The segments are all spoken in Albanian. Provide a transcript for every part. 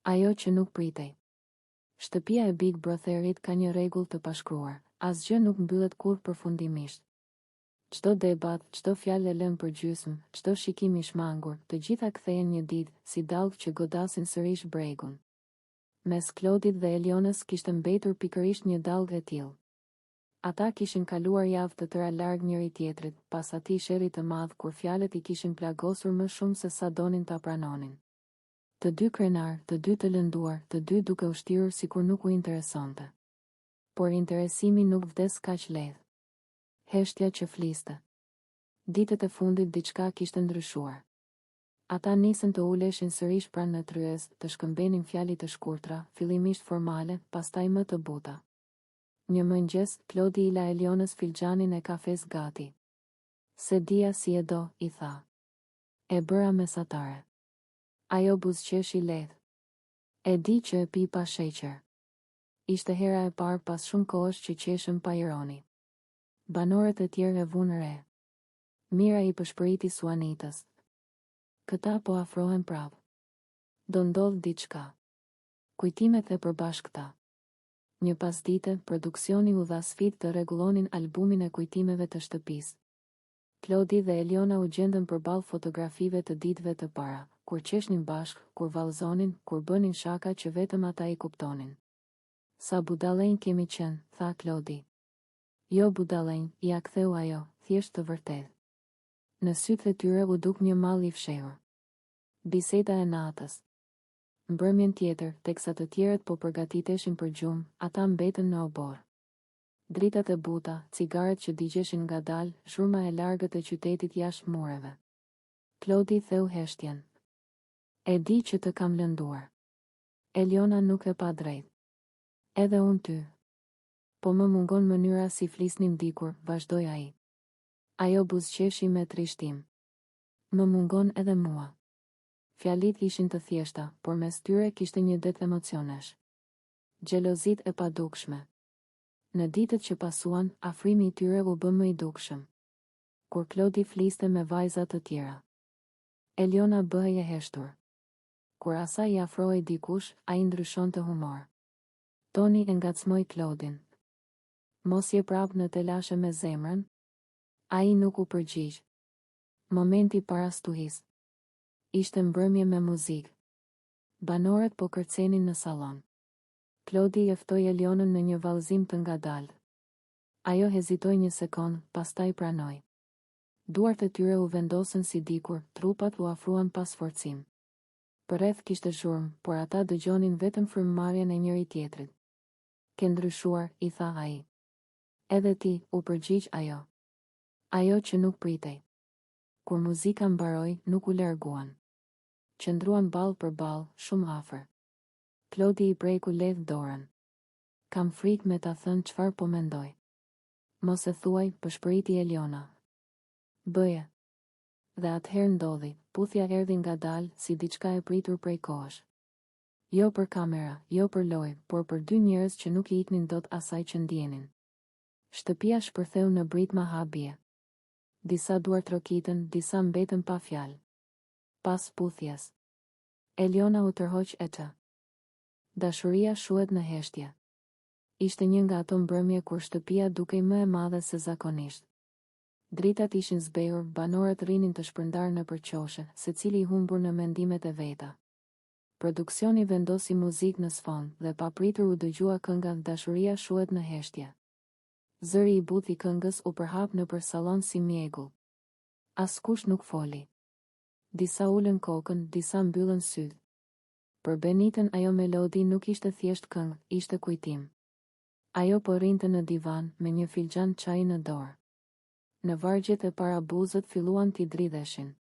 Ajo që nuk pritej. Shtëpia e Big Brotherit ka një rregull të pashkruar, asgjë nuk mbyllet kurrë përfundimisht. Çdo debat, çdo fjalë e lënë për gjysmë, çdo shikim i shmangur, të gjitha kthehen një ditë, si dallg që godasin sërish bregun. Mes Klodit dhe Elionës kishte mbetur pikërisht një dallg e tillë. Ata kishin kaluar javë të tëra larg njëri tjetrit, pas atij sherri të madh kur fjalët I kishin plagosur më shumë se sa donin ta pranonin. Të dy krenar, të dy të lënduar, të dy duke u shtirur sikur nuk u interesonte. Por interesimi nuk vdes kaq lehtë. Heshtja që fliste. Ditët e fundit diçka kishte ndryshuar. Ata nisën të uleshin sërish pranë natyrës, të shkëmbenin fjalë të shkurtra, fillimisht formale, pastaj më të buta. Një mëngjes, Klodi I la Elionës filxhanin e kafes gati. Se dia si e do, I tha. E bëra mesatare. Ajo buzëqeshi lehtë. E di që e pi pa sheqer. Ishte hera e parë pas shumë kohësh që qeshëm pa ironi. Banorët e tjerë e vunë re. Mira I përshpëriti Suanitës. Këta po afrohen prapë. Do ndodh diçka. Kujtimet e përbashkëta. Një pasdite, produksioni u dha sfidë të rregullonin albumin e kujtimeve të shtëpisë. Klodi dhe Eliona u gjendën përballë fotografive të ditëve të para, kur qeshnin bashkë, kur vallëzonin, kur bënin shaka që vetëm ata I kuptonin. Sa budallënj kemi qenë, tha Klodi. Jo budallënj, ja ktheu ajo, thjesht të vërtetë. Në sytë e tyre u duk një mall I fshehur. Biseda e natës. Mbrëmjen tjetër, teksa të tjerët po përgatiteshin për gjumë, ata mbetën në obor. Dritat e buta, cigaret që digjeshin ngadalë, zhurma e largët e qytetit jashtë mureve. Klodi theu heshtjen. E di që të kam lënduar. Eliona nuk e pa drejt. Edhe unë ty. Po më mungon mënyra si flisnim dikur, vazhdoi ai. Ajo buzëqeshi me trishtim. Më mungon edhe mua. Fjalit ishin të thjeshta, por mes tyre kishte një det emocionesh. Xhelozit e padukshme. Në ditët që pasuan, afrimi I tyre u bë më I dukshëm. Kur Klodi fliste me vajza të tjera. Eliona bëhej e heshtur. Kur asaj I afrohej dikush, ai ndryshonte humor. Toni e ngacmoi Klodin. Mos je prap në telashe me zemrën? Ai nuk u përgjigj. Momenti para stuhis. Ishte mbrëmje me muzikë. Banorët po kërcenin në sallon. Klodi I ftoi Elionën në një vallëzim të ngadalë. Ajo hezitoi një sekond, pastaj pranoi. Duart e tyre u vendosën si dikur, trupat u afruan pas forcim. Përreth kishte zhurmë, por ata dëgjonin vetëm frymëmarrjen e njëri tjetrit. Ke ndryshuar, I tha ai. Edhe ti, u përgjigj ajo. Ajo që nuk pritej. Kur muzika mbaroi, nuk u larguan. Qëndruan ballë për ballë, shumë afër. Klodi I preku lehtë dorën. Kam frikë me ta thënë çfarë po mendoj. Mos e thuaj, përshpëriti Eliona. Bëje. Dhe atëherë ndodhi, puthja erdhi ngadalë, si diçka e pritur prej kohësh. Jo për kamera, jo për lojë, por për dy njerëz që nuk I iknin dot asaj që ndjenin. Shtëpia shpërtheu në britma habie. Disa duar trokitën, disa mbetën pa fjalë. Pas puthjes. Eliona u tërhoq e të. Dashuria shuhet në heshtje. Ishte një nga ato mbrëmje kur shtëpia dukej më e madhe se zakonisht. Dritat ishin zbehur, banorët rrinin të shpërndarë në përqoshe, secili I humbur në mendimet e veta. Produksioni vendosi muzikë në sfond dhe papritur u dëgjua kënga Dashuria shuhet në heshtje. Zëri I butë I këngës u përhap nëpër sallon si mjegull. Askush nuk foli. Disa ulën kokën, disa mbyllën sytë. Për Benitën ajo melodi nuk ishte thjesht këngë, ishte kujtim. Ajo po rrinte në divan me një filxhan çaji në dorë. Në vargjet e para buzët filluan t'i dridheshin.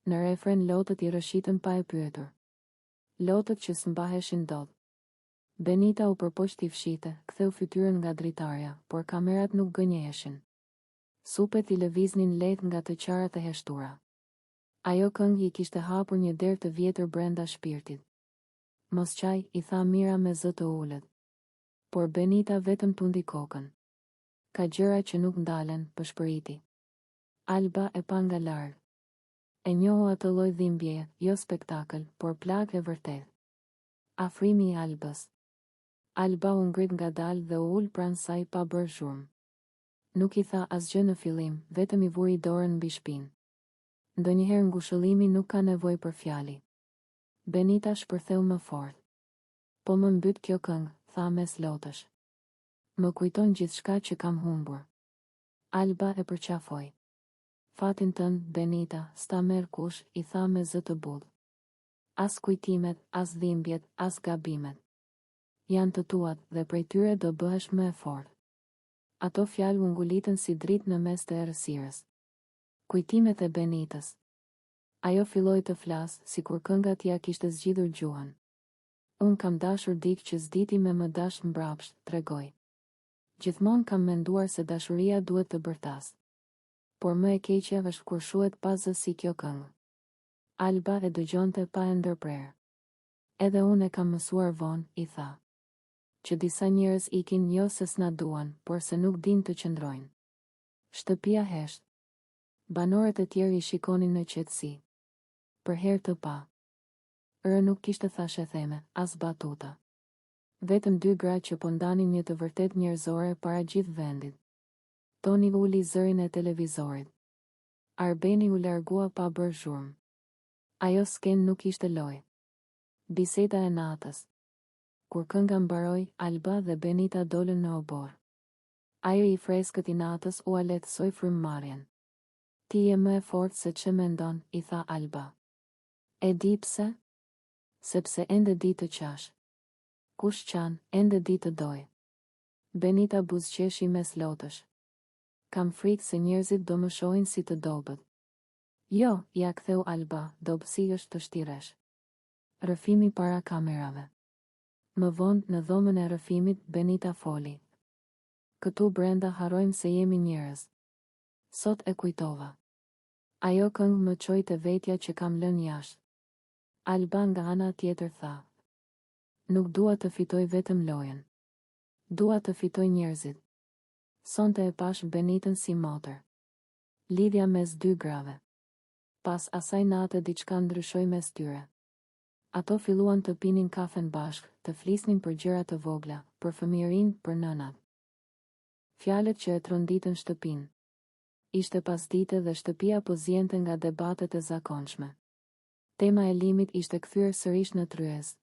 Në refren lotët I rëshitën pa e pyetur. Lotët që s'mbaheshin dot. Benita u përpoq t'i fshite, ktheu fytyrën nga dritarja, por kamerat nuk gënjeheshin. Supet I lëviznin lehtë nga të qarat e heshtura. Ajo këngë I kishte hapur një derë të vjetër brenda shpirtit. Mos qaj, I tha Mira me zë të ulët. Por Benita vetëm tundi kokën. Ka gjëra që nuk ndalen, përshpëriti. Alba e pa nga larg. E njohu atë lloj dhimbjeje, jo spektakël, por plagë e vërtetë. Afrimi i Albës. Alba u ngrit ngadalë dhe u ul pranë saj pa bërë zhurmë. Nuk i tha asgjë në fillim, vetëm i vuri dorën mbi shpinë. Ndonjëherë ngushëllimi nuk ka nevojë për fjali. Benita shpërtheu më fort. Po më mbyt kjo këngë, tha mes lotësh. Më kujton gjithçka që kam humbur. Alba e përqafoi. Fatin tënd, Benita, s'ta merr kush, i tha me zë të butë. As kujtimet, as dhimbjet, as gabimet. Janë të tuat dhe prej tyre do bëhesh më e fortë. Ato fjalë u ngulitën si dritë në mes të errësirës. Kujtimet e Benitës. Ajo filloi të flasë, sikur kënga t'ia kishte zgjidhur gjuhën. Unë kam dashur dikë që s'diti me më dash mbrapsht, tregoi. Gjithmonë kam menduar se dashuria duhet të bërtas. Por më e keqja është kur shuhet pa zë si kjo këngë. Alba e dëgjonte pa e ndërprerë. Edhe unë e kam mësuar vonë, i tha. Që disa njerëz ikin jo se s'na duan, por se nuk din të qëndrojnë. Shtëpia hesht. Banorët e tjerë i shikonin në qetësi. Për herë të pa. Nuk kishte thashe theme, as batuta. Vetëm dy gra që po ndanin një të vërtet njerëzore para gjithë vendit. Toni uli zërin e televizorit. Arbeni u largua pa bërë zhurmë. Ajo sken nuk ishte lojë. Biseda e natës. Kur kënga mbaroi, Alba dhe Benita dolën në obor. Ajo i freskët i natës u aletësoi frymëmarrjen. Ti je më e fortë se ç'e mendon, i tha Alba. E di pse? Sepse ende di të qash. Kush qanë, ende di të doj. Benita buzëqeshi mes lotësh. Kam frikë se njerëzit do më shohin si të dobët. Jo, ja ktheu Alba, dobësi është të shtiresh. Rrëfimi para kamerave. Më vonë, në dhomën e rrëfimit, Benita foli. Këtu brenda harrojmë se jemi njerëz. Sot e kujtova. Ajo këngë më çoi te vetja që kam lënë jashtë. Alba nga ana tjetër tha. Nuk dua të fitoj vetëm lojën. Dua të fitoj njerëzit. Sonte e pash Benitën si motër. Lidhja mes dy grave. Pas asaj nate diçka ndryshoi mes tyre. Ato filluan të pinin kafen bashk, të flisnin për gjëra të vogla, për fëmijërinë, për nënat. Fjalët që e tronditën shtëpinë. Ishte pasdite dhe shtëpia po zjente nga debatet e zakonshme. Tema e limit ishte kthyer sërish në tryez.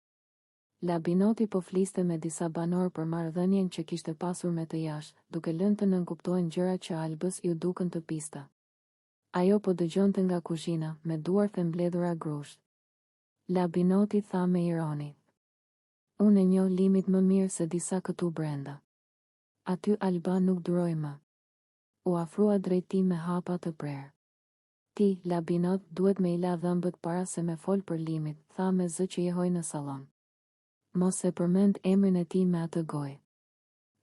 Labinoti po fliste me disa banor për marrëdhënien që kishte pasur me të jashtë, duke lënë të nënkuptohen gjëra që Albës ju dukën të pista. Ajo po dëgjonte nga kuzhina, me duart e mbledhura grusht. Labinoti tha me ironi. Unë e njoh limit më mirë se disa këtu brenda. Aty Alba nuk duroi më. U afrua drejt tij me hapa të prerë. Ti, Labinot, duhet me i la dhëmbët para se me fol për limit, tha me zë që jehoj në sallon. Mos e përmend emrin e tij me atë gojë.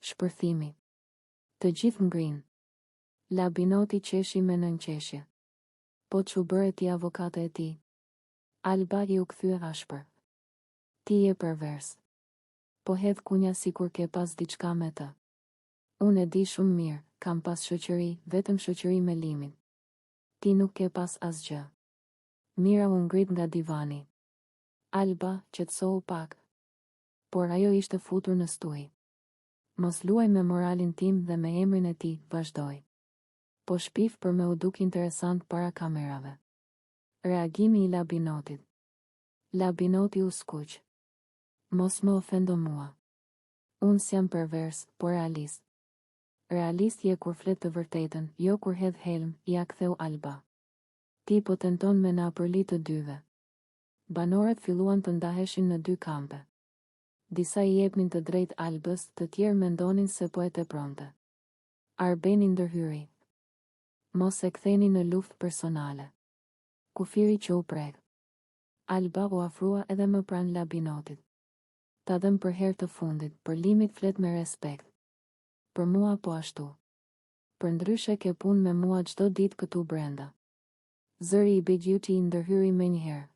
Shpërthimi. Të gjithë ngrinë. Labinoti qeshi me nënqeshje. Po çu bëre ti avokate e tij? Alba i u kthye ashpër. Ti je pervers. Po hedh kunja sikur ke pas diçka me të. Unë e di shumë mirë, kam pas shoqëri, vetëm shoqëri me limin. Ti nuk ke pas asgjë. Mira u ngrit nga divani. Alba qetësohu pak. Por ajo ishte futur në stuj. Mos luaj me moralin tim dhe me emrin e tij, vazhdoi. Po shpif për me u duk interesant para kamerave. Reagimi i Labinotit. Labinoti u skuq. Mos më ofendo mua. Unë s'jam pervers, por realist. Realist je kur flet të vërtetën, jo kur hedh helm, ja ktheu Alba. Ti po tenton me na përli të dyve. Banorët filluan të ndaheshin në dy kampe. Disa i jepnin të drejt Albës, të tjerë mendonin se po e tepronte. Arbeni ndërhyri. Mos e ktheni në luftë personale. Kufiri që u prek. Alba u afrua edhe më pranë Labinotit. Ta dëm për herë të fundit, për limit flet me respekt. Për mua po ashtu. Për ndryshe ke punë me mua çdo ditë këtu brenda. Zëri i Begjuti i ndërhyri menjëherë.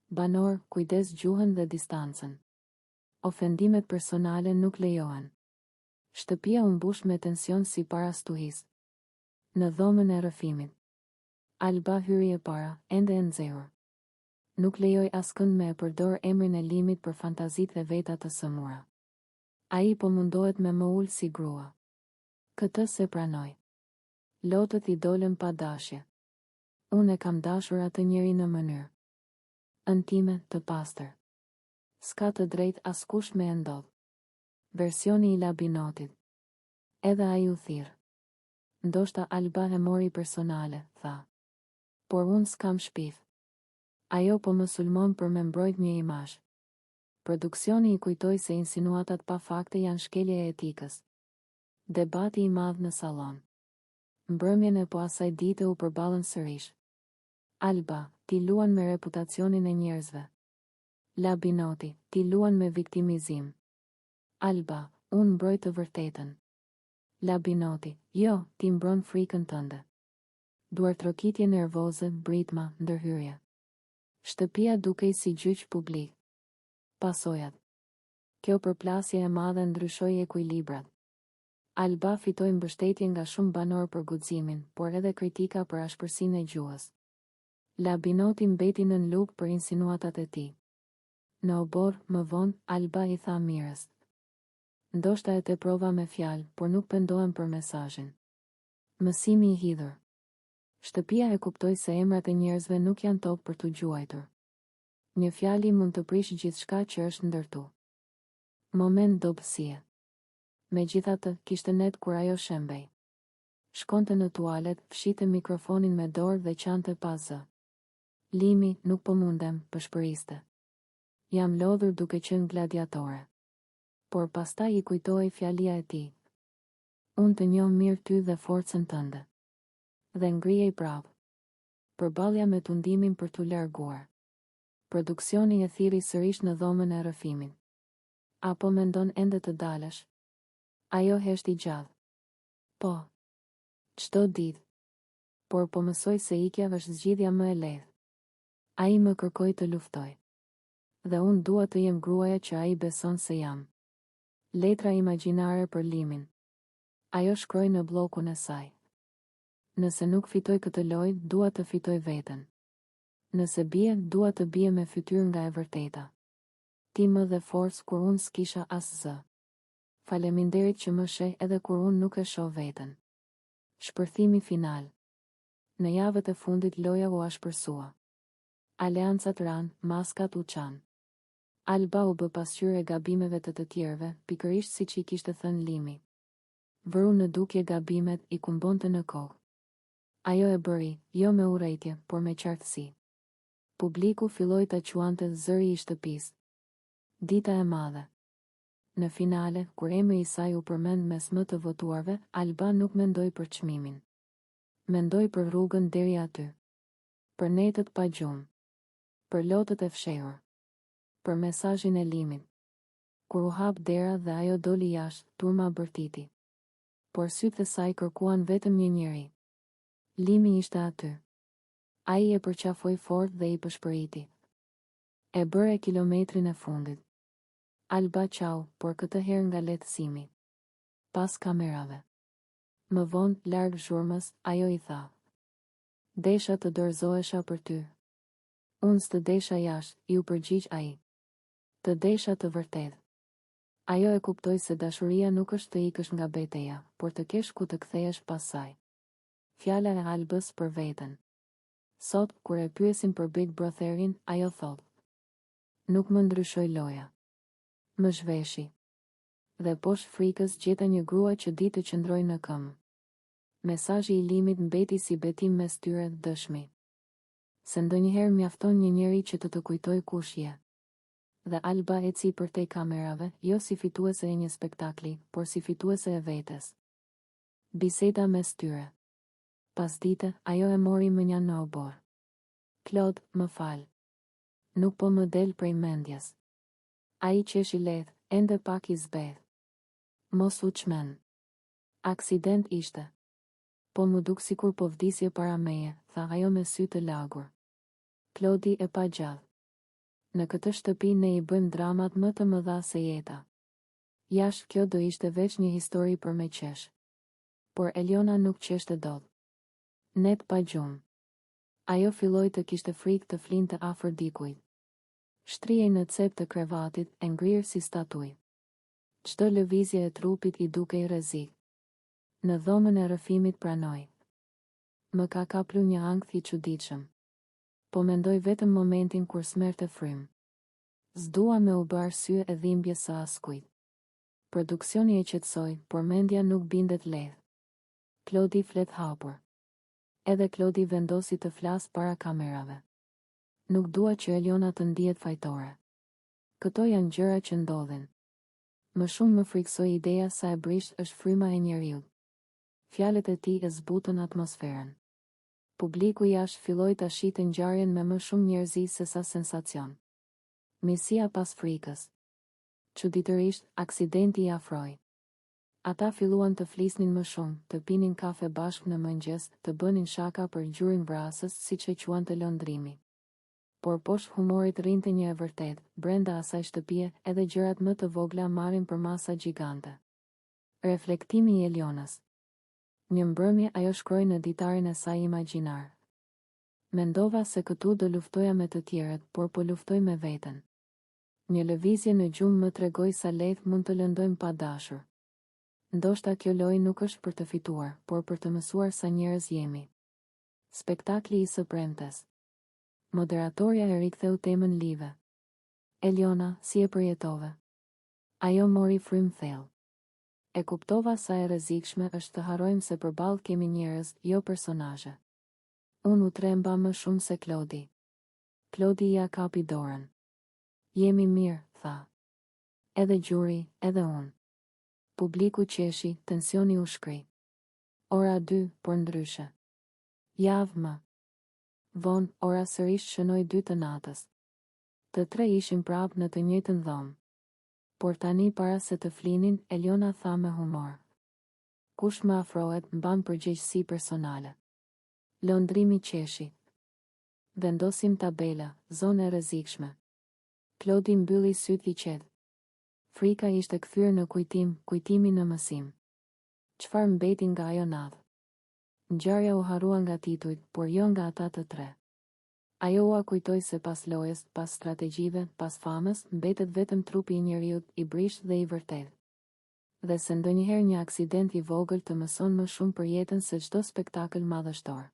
Banor, kujdes gjuhën dhe distancën. Ofendimet personale nuk lejohen. Shtëpia u mbush me tension si para stuhis. Në dhomën e rrëfimit. Alba hyri e para, ende e nxehur. Nuk lejoj askënd me e përdor emrin e Limit për fantazit dhe veta të sëmura. Ai po mundohet me më ullë si grua. Këtë se pranoj. Lotët i dolën pa dashje. Unë e kam dashur atë njeri në mënyrë intime të pastër. S'ka të drejt askush me e ndodh. Versioni i labinotit. Edhe ai u thirr. Ndoshta Alba e mori personale, tha. Por unë s'kam shpif. Ajo po më sulmon për me mbrojt një imazh. Produksioni i kujtoi se insinuatat pa fakte janë shkelje e etikës. Debati i madh në sallon. Mbrëmjen e po asaj dite u përballën sërish. Alba, ti luan me reputacionin e njerëzve. Labinoti, ti luan me viktimizim. Alba, unë mbroj të vërtetën. Labinoti, jo, ti mbron frikën tënde. Duartrokitje nervoze, britma, ndërhyrje. Shtëpia dukej si gjyq publik. Pasojat. Kjo përplasje e madhe ndryshoi ekuilibrat. Alba fitoi mbështetje nga shumë banor për guximin, por edhe kritika për ashpërsinë e gjuhës. Labinoti mbeti nën lugë për insinuatat e tij. Në obor, më vonë, Alba i tha mirës. Ndoshta e teprova me fjalë, por nuk pendohem për mesazhin. Mësimi i hidhur. Shtëpia e kuptoi se emrat e njerëzve nuk janë tokë për t'u gjuajtur. Një fjali mund të prish gjithçka që është ndërtu. Moment dobësie. Megjithatë, kishte net kur ajo shembej. Shkonte në tualet, fshite mikrofonin me dorë dhe qante pa zë. Limi, nuk po mundem, pëshpëriste. Jam lodhur duke qenë gladiatore. Por pastaj i kujtoi fjalia e tij. Unë të njoh mirë ty dhe forcën tënde. Dhe ngrihej prapë. Përballja me tundimin për t'u larguar. Produksioni e thirri sërish në dhomën e rrëfimit. Apo mendon ende të dalësh? Ajo heshti gjallë. Po. Çdo ditë. Por po mësoj se ikja është zgjidhja më e lehtë. Ai më kërkoi të luftoj. Dhe unë dua të jem gruaja që ai beson se jam. Letra imagjinare për Limin. Ajo shkroi në bllokun e saj. Nëse nuk fitoj këtë lojë, dua të fitoj veten. Nëse bie, dua të bie me fytyrë nga e vërteta. Ti më dhe forcë kur unë s'kisha asgjë. Faleminderit që më sheh edhe kur unë nuk e shoh veten. Shpërthimi final. Në javët e fundit loja u ashpërsua. Aleancat ran, maskat u çan. Alba u bë pasqyrë e gabimeve të tjerëve, pikërisht siç i kishte thënë Limi. Vëru në dukje gabimet, i kumbonte në kohë. Ajo e bëri, jo me urrejtje, por me qartësi. Publiku filloi ta quante zëri i shtëpisë. Dita e madhe. Në finale, kur emri i saj u përmend mes më të votuarve, Alba nuk mendoi për çmimin. Mendoi për rrugën deri aty. Për netët pa gjumë. Për lotët e fshehur. Për mesazhin e Limit. Kur u hap dera dhe ajo doli jashtë, turma bërtiti. Por sytë e saj kërkuan vetëm një njeri. Limi ishte aty. Ai e përqafoi fort dhe i pëshpëriti. E bëre kilometrin e fundit. Alba qau, por këtë herë nga lehtësimi. Pas kamerave. Më vonë, larg zhurmës, ajo i tha. Desha të dorëzohesha për ty. Unë s'të desha jashtë, ju përgjigj ai. Të desha të vërtetë. Ajo e kuptoi se dashuria nuk është të ikësh nga betejë, por të kesh ku të kthehesh pas saj. Fjala e Albës për veten. Sot, kur e pyesin për Big Brotherin, ajo thot. Nuk më ndryshoi loja. Më zhveshi. Dhe poshtë frikës gjeta një grua që di të qëndroj në këmbë. Mesazhi i Limit mbeti si betim mes tyre dëshmi. Se ndonjëherë mjafton një njeri që të kujtoj kush je. Dhe Alba eci përtej kamerave, jo si fituese e një spektakli, por si fituese e vetes. Biseda mes tyre. Pas dite, ajo e mori mënjan në obor. Claude, më fal. Nuk po më del prej mendjes. Ai qeshi lehtë, ende pak i zbeth. Mos u çmen. Aksident ishte. Po më duk sikur po vdisje para meje, tha ajo me sy të lagur. Klodi e pa gjallë. Në këtë shtëpi ne i bëjmë dramat më të mëdha se jeta. Jashtë kjo do ishte veç një histori për me qesh. Por Eliona nuk qeshte dot. Net pa gjumë. Ajo filloi të kishte frikë të flinte afër dikujt. Shtrihej në cep të krevatit, e ngrirë si statuj. Çdo lëvizje e trupit i dukej rrezik. Në dhomën e rrëfimit pranoi. Më ka kapur një ankth i çuditshëm. Po mendoj vetëm momentin kur smerte frym. S'dua me u bë arsye e dhimbjes së askujt. Produksioni e qetësoi, por mendja nuk bindet lehtë. Klodi flet hapur. Edhe Klodi vendosi të flas para kamerave. Nuk dua që Eliona të ndihet fajtore. Këto janë gjëra që ndodhin. Më shumë më friksoi ideja sa e brisht është fryma e njeriut. Fjalët e tij e zbutën atmosferën. Publiku jashtë filloi ta shite ngjarjen me më shumë njerëzi se sa sensacion. Misia pas frikës. Çuditërisht, aksidenti i afroi. Ata filluan të flisnin më shumë, të pinin kafe bashkë në mëngjes, të bënin shaka për gjurin vrasës, siç e quante lëndrimi. Por poshtë humorit rrinte një e vërtet, brenda asaj shtëpie, edhe gjërat më të vogla marrin për masa gjigante. Reflektimi i Elionës. Një mbrëmje ajo shkroi në ditarin e saj imagjinar. Mendova se këtu do luftoja me të tjerët, por po luftoj me veten. Një lëvizje në gjumë më tregoi sa lehtë mund të lëndojmë pa dashur. Ndoshta kjo lojë nuk është për të fituar, por për të mësuar sa njerëz jemi. Spektakli i së premtes. Moderatorja e riktheu temën live. Eliona, si e përjetove? Ajo mori frym thellë. E kuptova sa e rrezikshme është të harrojmë se përballë kemi njerëz, jo personazhe. Unë u tremba më shumë se Klodi. Klodi ja kapi dorën. Jemi mirë, tha. Edhe gjuri, edhe unë. Publiku qeshi, tensioni u shkri. Ora 2, por ndryshe. Javë më. Vonë, ora sërish shënoi 2 të natës. Të tre ishim prapë në të njëjtën dhomë. Por tani para se të flinin, Eliona tha me humor. Kush më afrohet, mban përgjegjësi personale. Lëndrimi qeshi. Vendosim tabela, zonë e rrezikshme. Klodi mbylli sytë i qetë. Frika ishte kthyer në kujtim, kujtimi në mësim. Çfarë mbeti nga ajo natë? Ngjarja u harrua nga titujt, por jo nga ata të tre. Ajo ua kujtoi se pas lojës, pas strategjive, pas famës, mbetet vetëm trupi i njeriut, i brisht dhe i vërtet. Dhe se ndonjëherë një aksident i vogël të mëson më shumë për jetën se çdo spektakël madhështor.